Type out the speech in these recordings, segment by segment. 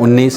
19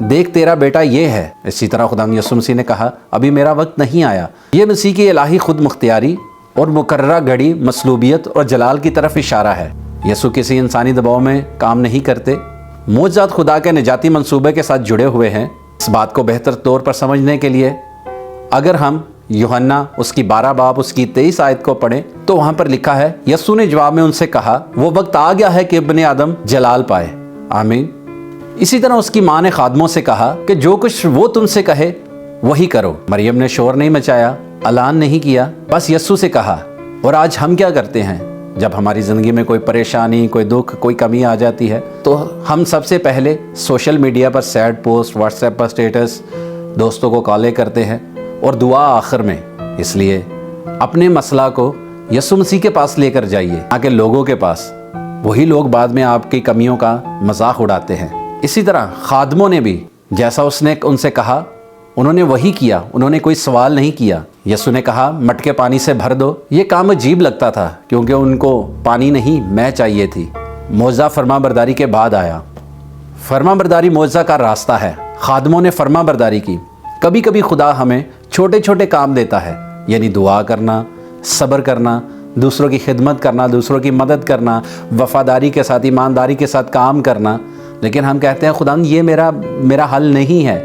دیکھ تیرا بیٹا یہ ہے۔ اسی طرح خدا یسوع مسیح نے کہا ابھی میرا وقت نہیں آیا۔ یہ مسیح کی الہی خود مختیاری اور مقررہ گھڑی مصلوبیت اور جلال کی طرف اشارہ ہے۔ یسوع کسی انسانی دباؤ میں کام نہیں کرتے، معجزات خدا کے نجاتی منصوبے کے ساتھ جڑے ہوئے ہیں۔ اس بات کو بہتر طور پر سمجھنے کے لیے اگر ہم یوحنا اس کی 12 باب اس کی 23 آیت کو پڑھیں تو وہاں پر لکھا ہے، یسوع نے جواب میں ان سے کہا وہ وقت آ گیا ہے کہ ابن آدم جلال پائے۔ آمین۔ اسی طرح اس کی ماں نے خادموں سے کہا کہ جو کچھ وہ تم سے کہے وہی کرو۔ مریم نے شور نہیں مچایا، اعلان نہیں کیا، بس یسوع سے کہا۔ اور آج ہم کیا کرتے ہیں؟ جب ہماری زندگی میں کوئی پریشانی، کوئی دکھ، کوئی کمی آ جاتی ہے تو ہم سب سے پہلے سوشل میڈیا پر سیڈ پوسٹ، واٹس ایپ پر سٹیٹس، دوستوں کو کالیں کرتے ہیں اور دعا آخر میں۔ اس لیے اپنے مسئلہ کو یسوع مسیح کے پاس لے کر جائیے، نہ کہ لوگوں کے پاس۔ وہی لوگ بعد میں آپ کی کمیوں کا مذاق اڑاتے ہیں۔ اسی طرح خادموں نے بھی جیسا اس نے ان سے کہا انہوں نے وہی کیا، انہوں نے کوئی سوال نہیں کیا۔ یسوع نے کہا مٹکے پانی سے بھر دو۔ یہ کام عجیب لگتا تھا کیونکہ ان کو پانی نہیں میں چاہیے تھی۔ معجزہ فرما برداری کے بعد آیا۔ فرما برداری معجزہ کا راستہ ہے۔ خادموں نے فرما برداری کی۔ کبھی کبھی خدا ہمیں چھوٹے چھوٹے کام دیتا ہے، یعنی دعا کرنا، صبر کرنا، دوسروں کی خدمت کرنا، دوسروں کی مدد کرنا، وفاداری کے ساتھ، ایمانداری کے ساتھ کام کرنا۔ لیکن ہم کہتے ہیں خدا یہ میرا حل نہیں ہے۔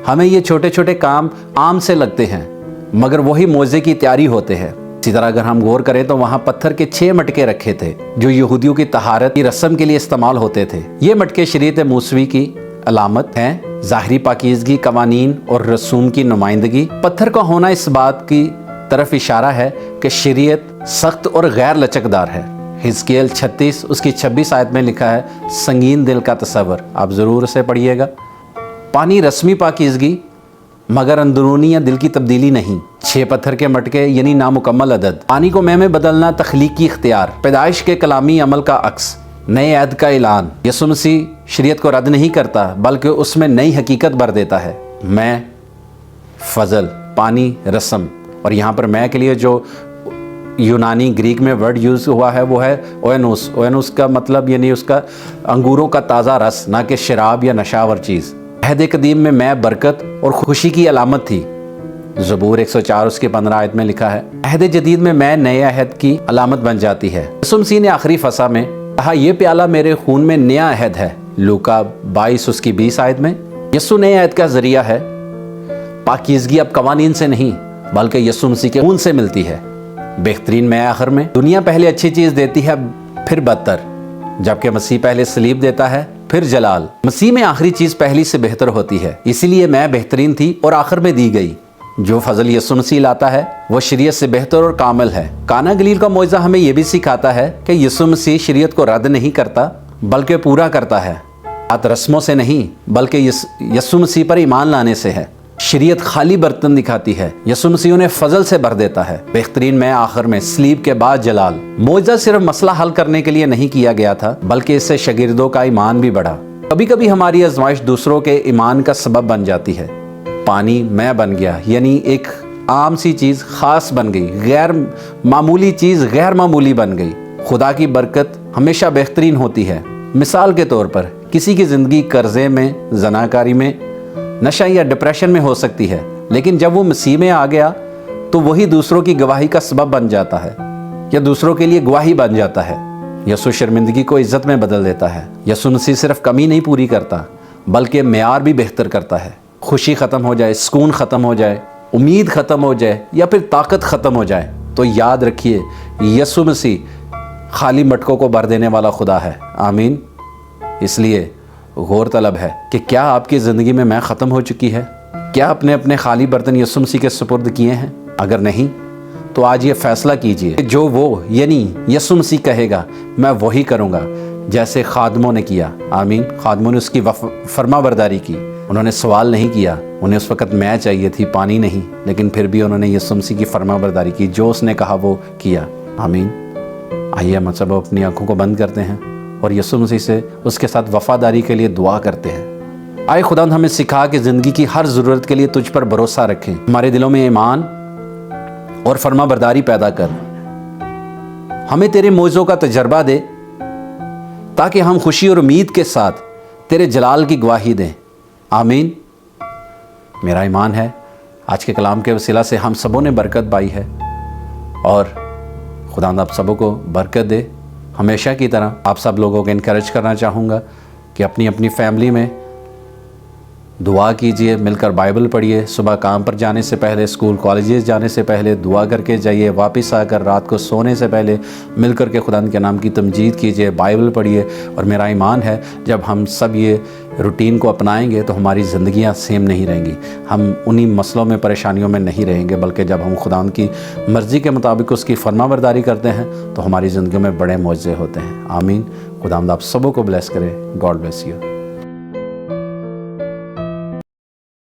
ہمیں یہ چھوٹے چھوٹے کام عام سے لگتے ہیں مگر وہی معجزے کی تیاری ہوتے ہیں۔ اسی طرح اگر ہم غور کریں تو وہاں پتھر کے 6 مٹکے رکھے تھے جو یہودیوں کی طہارت کی رسم کے لیے استعمال ہوتے تھے۔ یہ مٹکے شریعت موسوی کی علامت ہیں، ظاہری پاکیزگی، قوانین اور رسوم کی نمائندگی۔ پتھر کا ہونا اس بات کی طرف اشارہ ہے کہ شریعت سخت اور غیر لچکدار ہے۔ حزقیل 36 اس کی 26 آیت میں لکھا ہے سنگین دل کا تصور۔ آپ ضرور اسے پڑھیے گا۔ پانی رسمی پاکیزگی مگر اندرونی یا دل کی تبدیلی نہیں۔ 6 پتھر کے مٹکے یعنی نامکمل عدد۔ پانی کو میں بدلنا تخلیقی اختیار، پیدائش کے کلامی عمل کا عکس، نئے عہد کا اعلان۔ یسوع مسیح شریعت کو رد نہیں کرتا بلکہ اس میں نئی حقیقت بھر دیتا ہے۔ میں، فضل، پانی، رسم۔ اور یہاں پر میں کے لیے جو یونانی گریک میں ورڈ یوز ہوا ہے وہ ہے اوینوس۔ اوینوس کا مطلب یعنی اس کا انگوروں کا تازہ رس، نہ کہ شراب یا نشاور چیز۔ عہد قدیم میں برکت اور خوشی کی علامت تھی۔ زبور 104 اس کے 15 آیت میں لکھا ہے۔ عہد جدید میں نئے عہد کی علامت بن جاتی ہے۔ یسوع مسیح نے آخری فصح میں کہا یہ پیالہ میرے خون میں نیا عہد ہے۔ لوکا 22 اس کی 20 آیت میں یسوع نئے عہد کا ذریعہ ہے۔ پاکیزگی اب قوانین سے نہیں بلکہ یسوع مسیح کے خون سے ملتی ہے۔ بہترین میں آخر میں دنیا پہلے اچھی چیز دیتی ہے پھر بدتر، جبکہ مسیح پہلے صلیب دیتا ہے پھر جلال۔ مسیح میں آخری چیز پہلی سے بہتر ہوتی ہے، اسی لیے میں بہترین تھی اور آخر میں دی گئی۔ جو فضل یسوع مسیح لاتا ہے وہ شریعت سے بہتر اور کامل ہے۔ کانا گلیل کا معجزہ ہمیں یہ بھی سکھاتا ہے کہ یسوع مسیح شریعت کو رد نہیں کرتا بلکہ پورا کرتا ہے۔ بات رسموں سے نہیں بلکہ یسوع مسیح پر ایمان لانے سے ہے۔ شریعت خالی برتن دکھاتی ہے، یسوع مسیح انہیں فضل سے بھر دیتا ہے۔ بہترین میں آخر میں صلیب کے بعد جلال۔ معجزہ صرف مسئلہ حل کرنے کے لیے نہیں کیا گیا تھا بلکہ اس سے شاگردوں کا ایمان بھی بڑھا۔ کبھی کبھی ہماری آزمائش دوسروں کے ایمان کا سبب بن جاتی ہے۔ پانی میں بن گیا یعنی ایک عام سی چیز خاص بن گئی، غیر معمولی چیز غیر معمولی بن گئی۔ خدا کی برکت ہمیشہ بہترین ہوتی ہے۔ مثال کے طور پر کسی کی زندگی قرضے میں، زناکاری میں، نشہ یا ڈپریشن میں ہو سکتی ہے، لیکن جب وہ مسیح میں آ گیا تو وہی دوسروں کی گواہی کا سبب بن جاتا ہے یا دوسروں کے لیے گواہی بن جاتا ہے۔ یسوع شرمندگی کو عزت میں بدل دیتا ہے۔ یسوع مسیح صرف کمی نہیں پوری کرتا بلکہ معیار بھی بہتر کرتا ہے۔ خوشی ختم ہو جائے، سکون ختم ہو جائے، امید ختم ہو جائے یا پھر طاقت ختم ہو جائے تو یاد رکھیے یسوع مسیح خالی مٹکوں کو بھر دینے والا خدا ہے۔ آمین۔ اس لیے غور طلب ہے کہ کیا آپ کی زندگی میں ختم ہو چکی ہے؟ کیا اپنے خالی برتن یسوع مسیح کے سپرد کیے ہیں؟ اگر نہیں تو آج یہ فیصلہ کیجئے کہ جو وہ یعنی یسوع مسیح کہے گا میں وہی کروں گا، جیسے خادموں نے کیا۔ آمین۔ خادموں نے اس کی فرما برداری کی، انہوں نے سوال نہیں کیا، انہیں اس وقت میں چاہیے تھی، پانی نہیں، لیکن پھر بھی انہوں نے یسوع مسیح کی فرما برداری کی، جو اس نے کہا وہ کیا۔ آمین۔ آئیے ہم سب اپنی آنکھوں کو بند کرتے ہیں اور یسوع مسیح سے اس کے ساتھ وفاداری کے لیے دعا کرتے ہیں۔ آئے خدا ہمیں سکھا کہ زندگی کی ہر ضرورت کے لیے تجھ پر بھروسہ رکھیں۔ ہمارے دلوں میں ایمان اور فرما برداری پیدا کر، ہمیں تیرے معجزوں کا تجربہ دے تاکہ ہم خوشی اور امید کے ساتھ تیرے جلال کی گواہی دیں۔ آمین۔ میرا ایمان ہے آج کے کلام کے وسیلہ سے ہم سبوں نے برکت پائی ہے، اور خداوند آپ سبوں کو برکت دے۔ ہمیشہ کی طرح آپ سب لوگوں کو انکریج کرنا چاہوں گا کہ اپنی اپنی فیملی میں دعا کیجئے، مل کر بائبل پڑھیے، صبح کام پر جانے سے پہلے، اسکول کالجز جانے سے پہلے دعا کر کے جائیے، واپس آ کر رات کو سونے سے پہلے مل کر کے خداوند کے نام کی تمجید کیجئے، بائبل پڑھیے۔ اور میرا ایمان ہے جب ہم سب یہ روٹین کو اپنائیں گے تو ہماری زندگیاں سیم نہیں رہیں گی، ہم انہی مسئلوں میں، پریشانیوں میں نہیں رہیں گے، بلکہ جب ہم خداوند کی مرضی کے مطابق اس کی فرما برداری کرتے ہیں تو ہماری زندگیوں میں بڑے معجزے ہوتے ہیں۔ آمین۔ خداوند آپ سبوں کو بلیس کرے۔ God bless you.